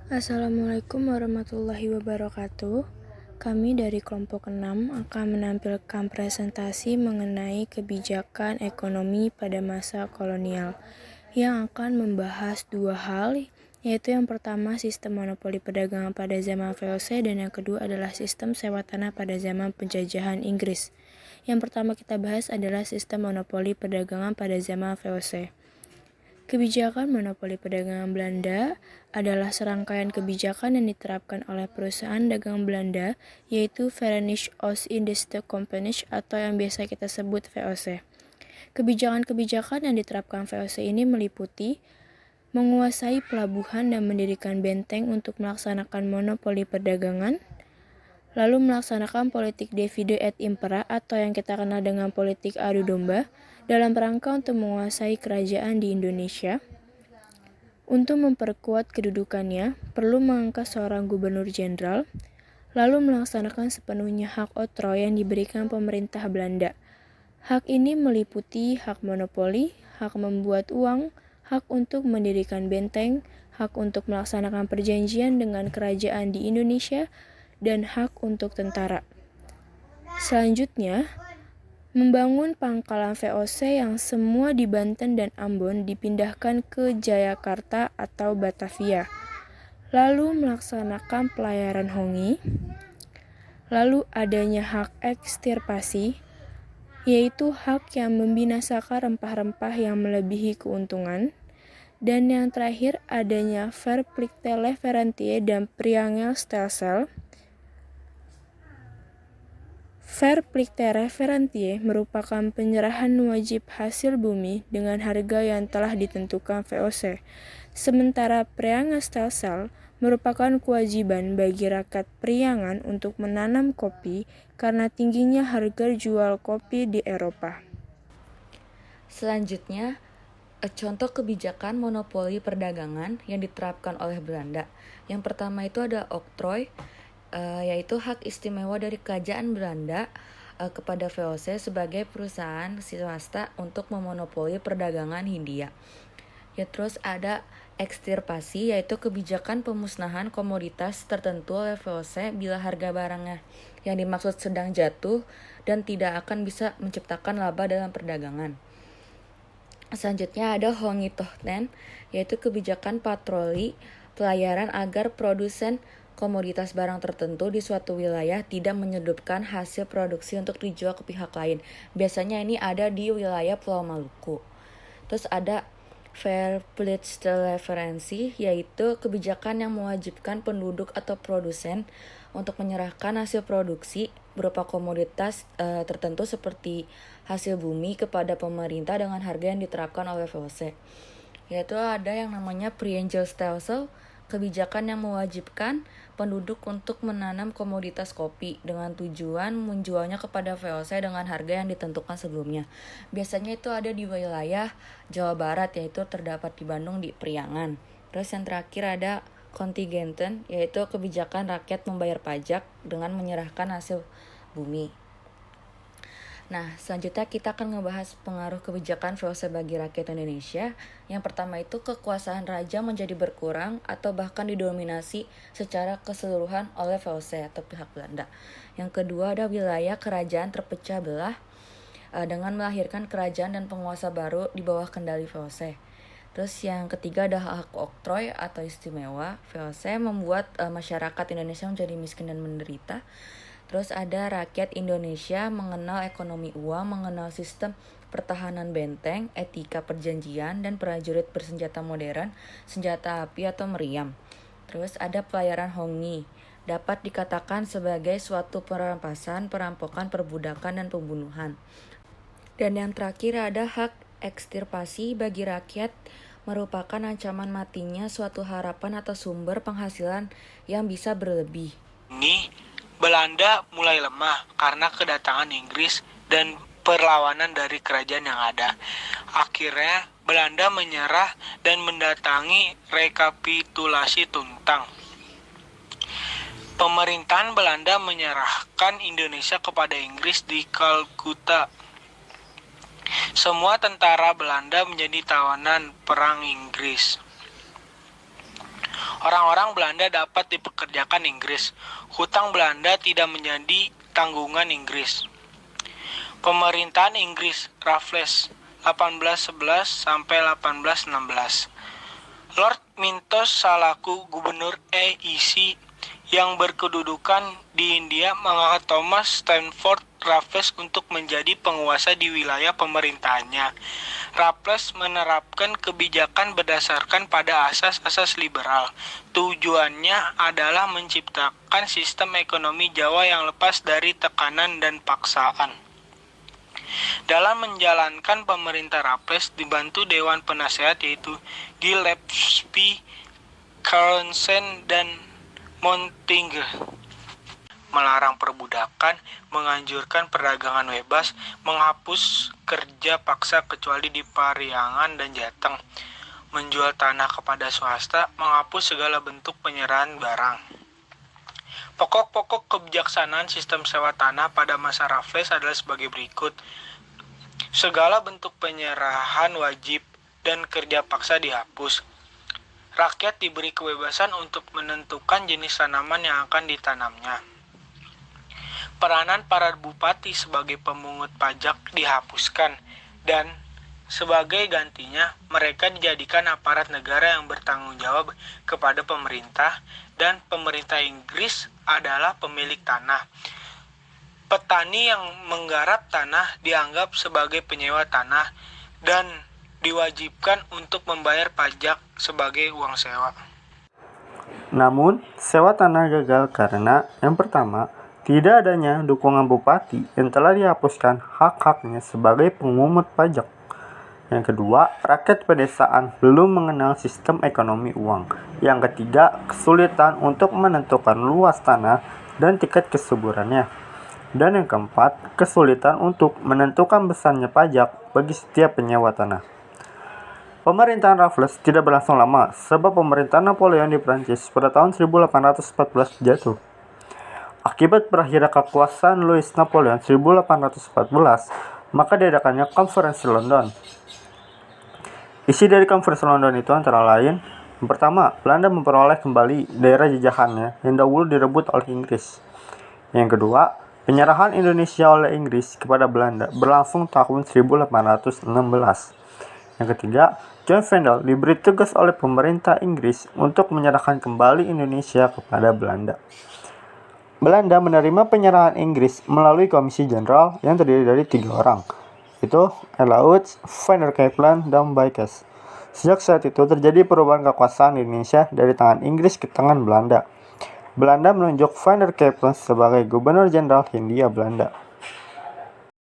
Assalamualaikum warahmatullahi wabarakatuh. Kami dari kelompok 6 akan menampilkan presentasi mengenai kebijakan ekonomi pada masa kolonial yang akan membahas dua hal, yaitu yang pertama sistem monopoli perdagangan pada zaman VOC dan yang kedua adalah sistem sewa tanah pada zaman penjajahan Inggris. Yang pertama kita bahas adalah sistem monopoli perdagangan pada zaman VOC. Kebijakan monopoli perdagangan Belanda adalah serangkaian kebijakan yang diterapkan oleh perusahaan dagang Belanda, yaitu Verenigde Oost-Indische Compagnie atau yang biasa kita sebut VOC. Kebijakan-kebijakan yang diterapkan VOC ini meliputi menguasai pelabuhan dan mendirikan benteng untuk melaksanakan monopoli perdagangan, lalu melaksanakan politik divide et impera atau yang kita kenal dengan politik adu domba dalam rangka untuk menguasai kerajaan di Indonesia. Untuk memperkuat kedudukannya, perlu mengangkat seorang gubernur jenderal, lalu melaksanakan sepenuhnya hak oktroy yang diberikan pemerintah Belanda. Hak ini meliputi hak monopoli, hak membuat uang, hak untuk mendirikan benteng, hak untuk melaksanakan perjanjian dengan kerajaan di Indonesia, dan hak untuk tentara. Selanjutnya, membangun pangkalan VOC yang semua di Banten dan Ambon dipindahkan ke Jayakarta atau Batavia. Lalu melaksanakan pelayaran hongi. Lalu adanya hak ekstirpasi, yaitu hak yang membinasakan rempah-rempah yang melebihi keuntungan. Dan yang terakhir adanya Verplichte Leverantie dan Priangelstelsel. Verplichte Leverantie merupakan penyerahan wajib hasil bumi dengan harga yang telah ditentukan VOC. Sementara Priangelstelsel merupakan kewajiban bagi rakyat Priangan untuk menanam kopi karena tingginya harga jual kopi di Eropa. Selanjutnya, contoh kebijakan monopoli perdagangan yang diterapkan oleh Belanda. Yang pertama itu ada oktroy, yaitu hak istimewa dari kerajaan Belanda kepada VOC sebagai perusahaan swasta untuk memonopoli perdagangan Hindia. Ya, terus ada ekstirpasi, yaitu kebijakan pemusnahan komoditas tertentu oleh VOC bila harga barangnya yang dimaksud sedang jatuh dan tidak akan bisa menciptakan laba dalam perdagangan. Selanjutnya ada Hongitochten, yaitu kebijakan patroli pelayaran agar produsen komoditas barang tertentu di suatu wilayah tidak menyelundupkan hasil produksi untuk dijual ke pihak lain. Biasanya ini ada di wilayah Pulau Maluku. Terus ada Verplichte Leverantie, yaitu kebijakan yang mewajibkan penduduk atau produsen untuk menyerahkan hasil produksi berupa komoditas tertentu seperti hasil bumi kepada pemerintah dengan harga yang diterapkan oleh VOC. Yaitu ada yang namanya Priangelstelsel, kebijakan yang mewajibkan penduduk untuk menanam komoditas kopi dengan tujuan menjualnya kepada VOC dengan harga yang ditentukan sebelumnya. Biasanya itu ada di wilayah Jawa Barat, yaitu terdapat di Bandung di Priangan. Terus yang terakhir ada Kontingenten, yaitu kebijakan rakyat membayar pajak dengan menyerahkan hasil bumi. Nah, selanjutnya kita akan ngebahas pengaruh kebijakan VOC bagi rakyat Indonesia. Yang pertama itu kekuasaan raja menjadi berkurang atau bahkan didominasi secara keseluruhan oleh VOC atau pihak Belanda. Yang kedua ada wilayah kerajaan terpecah belah dengan melahirkan kerajaan dan penguasa baru di bawah kendali VOC. Terus yang ketiga ada hak oktroy atau istimewa. VOC membuat masyarakat Indonesia menjadi miskin dan menderita. Terus ada rakyat Indonesia mengenal ekonomi uang, mengenal sistem pertahanan benteng, etika perjanjian, dan prajurit bersenjata modern, senjata api atau meriam. Terus ada pelayaran hongi, dapat dikatakan sebagai suatu perampasan, perampokan, perbudakan, dan pembunuhan. Dan yang terakhir ada hak ekstirpasi bagi rakyat, merupakan ancaman matinya suatu harapan atau sumber penghasilan yang bisa berlebih. Ini Belanda mulai lemah karena kedatangan Inggris dan perlawanan dari kerajaan yang ada. Akhirnya Belanda menyerah dan mendatangi rekapitulasi Tuntang. Pemerintahan Belanda menyerahkan Indonesia kepada Inggris di Kalkuta. Semua tentara Belanda menjadi tawanan perang Inggris. Orang-orang Belanda dapat dipekerjakan Inggris. Hutang Belanda tidak menjadi tanggungan Inggris. Pemerintahan Inggris, Raffles, 1811 sampai 1816. Lord Mintos selaku gubernur EIC yang berkedudukan di India mengangkat Thomas Stamford Raffles untuk menjadi penguasa di wilayah pemerintahannya. Raffles menerapkan kebijakan berdasarkan pada asas-asas liberal. Tujuannya adalah menciptakan sistem ekonomi Jawa yang lepas dari tekanan dan paksaan. Dalam menjalankan pemerintah Raffles dibantu Dewan Penasehat yaitu Gillespie, Carlsen, dan Montague. Melarang perbudakan, menganjurkan perdagangan bebas, menghapus kerja paksa kecuali di Pariangan dan Jateng, menjual tanah kepada swasta, menghapus segala bentuk penyerahan barang. Pokok-pokok kebijaksanaan sistem sewa tanah pada masa Raffles adalah sebagai berikut. Segala bentuk penyerahan wajib dan kerja paksa dihapus. Rakyat diberi kebebasan untuk menentukan jenis tanaman yang akan ditanamnya. Peranan para bupati sebagai pemungut pajak dihapuskan dan sebagai gantinya mereka dijadikan aparat negara yang bertanggung jawab kepada pemerintah dan pemerintah Inggris adalah pemilik tanah. Petani yang menggarap tanah dianggap sebagai penyewa tanah dan diwajibkan untuk membayar pajak sebagai uang sewa. Namun, sewa tanah gagal karena yang pertama, tidak adanya dukungan bupati yang telah dihapuskan hak-haknya sebagai pemungut pajak. Yang kedua, rakyat pedesaan belum mengenal sistem ekonomi uang. Yang ketiga, kesulitan untuk menentukan luas tanah dan tingkat kesuburannya. Dan yang keempat, kesulitan untuk menentukan besarnya pajak bagi setiap penyewa tanah. Pemerintahan Raffles tidak berlangsung lama sebab pemerintahan Napoleon di Prancis pada tahun 1814 jatuh. Akibat berakhirnya kekuasaan Louis Napoleon 1814, maka diadakannya Konferensi London. Isi dari Konferensi London itu antara lain, yang pertama, Belanda memperoleh kembali daerah jajahannya yang dahulu direbut oleh Inggris. Yang kedua, penyerahan Indonesia oleh Inggris kepada Belanda berlangsung tahun 1816. Yang ketiga, John Vendel diberi tugas oleh pemerintah Inggris untuk menyerahkan kembali Indonesia kepada Belanda. Belanda menerima penyerahan Inggris melalui Komisi Jenderal yang terdiri dari 3 orang, yaitu Elauds, Van der Capellen, dan Buyckes. Sejak saat itu terjadi perubahan kekuasaan di Indonesia dari tangan Inggris ke tangan Belanda. Belanda menunjuk Van der Capellen sebagai Gubernur Jenderal Hindia Belanda.